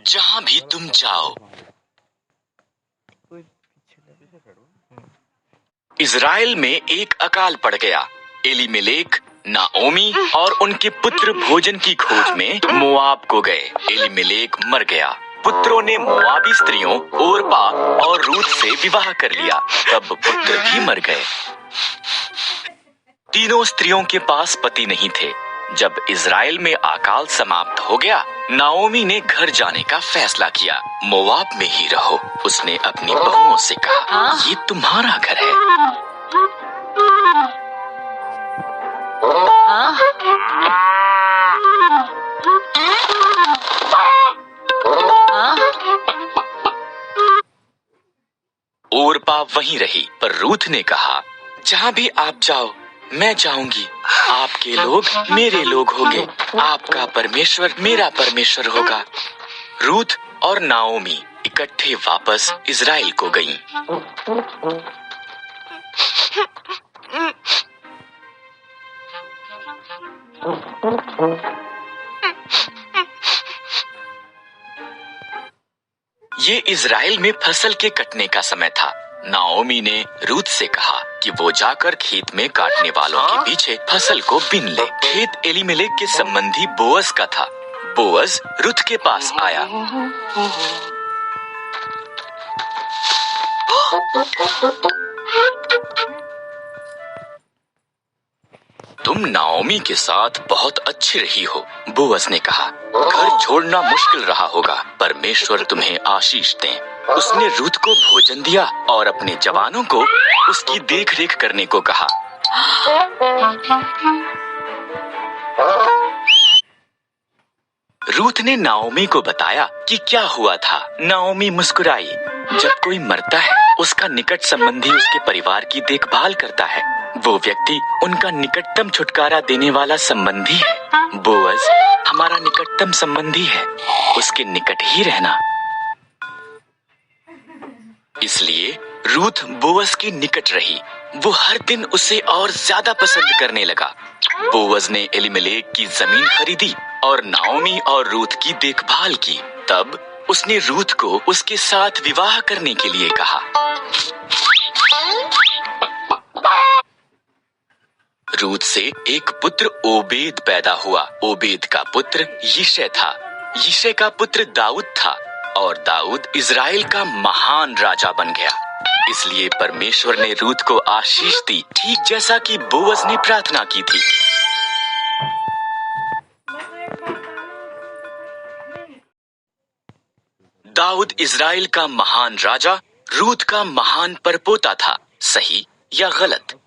जहां भी तुम जाओ। इज़राइल में एक अकाल पड़ गया। एलीमेलेक, नाओमी और उनके पुत्र भोजन की खोज में मोआब को गए। एलीमेलेक मर गया। पुत्रों ने मोआबी स्त्रियों ओरपा और रूत से विवाह कर लिया। तब पुत्र भी मर गए। तीनों स्त्रियों के पास पति नहीं थे। जब इज़राइल में अकाल समाप्त हो गया, नाओमी ने घर जाने का फैसला किया। मोआब में ही रहो। उसने अपनी बहुओं से कहा, ये तुम्हारा घर है। ओरपा वहीं रही, पर रूथ ने कहा, जहाँ भी आप जाओ मैं जाऊंगी। आपके लोग मेरे लोग होंगे, आपका परमेश्वर मेरा परमेश्वर होगा। रूथ और नाओमी इकट्ठे वापस इज़राइल को गईं। ये इज़राइल में फसल के कटने का समय था। नाओमी ने रूथ से कहा कि वो जाकर खेत में काटने वालों के पीछे फसल को बीन ले। खेत एलीमेलेक के संबंधी बोअज का था। बोअज रूथ के पास आया। तुम नाओमी के साथ बहुत अच्छी रही हो, बोअज ने कहा। घर छोड़ना मुश्किल रहा होगा। परमेश्वर तुम्हें आशीष दे। उसने रूथ को भोजन दिया और अपने जवानों को उसकी देखरेख करने को कहा। रूथ ने नाओमी को बताया कि क्या हुआ था। नाओमी मुस्कुराई। जब कोई मरता है, उसका निकट संबंधी उसके परिवार की देखभाल करता है। वो व्यक्ति उनका निकटतम छुटकारा देने वाला संबंधी है। बोअज हमारा निकटतम संबंधी है। उसके निकट ही रहना। इसलिए रूथ बोअज के निकट रही। वो हर दिन उसे और ज्यादा पसंद करने लगा। बोअज ने एलीमेलेक की जमीन खरीदी और नाओमी और रूथ की देखभाल की। तब उसने रूथ को उसके साथ विवाह करने के लिए कहा। रूथ से एक पुत्र ओबेद पैदा हुआ। ओबेद का पुत्र यिशै था। यिशै का पुत्र दाऊद था और दाऊद इज़राइल का महान राजा बन गया। इसलिए परमेश्वर ने रूथ को आशीष दी, ठीक जैसा कि बोअज ने प्रार्थना की थी। दाऊद इज़राइल का महान राजा, रूथ का महान परपोता था। सही या गलत?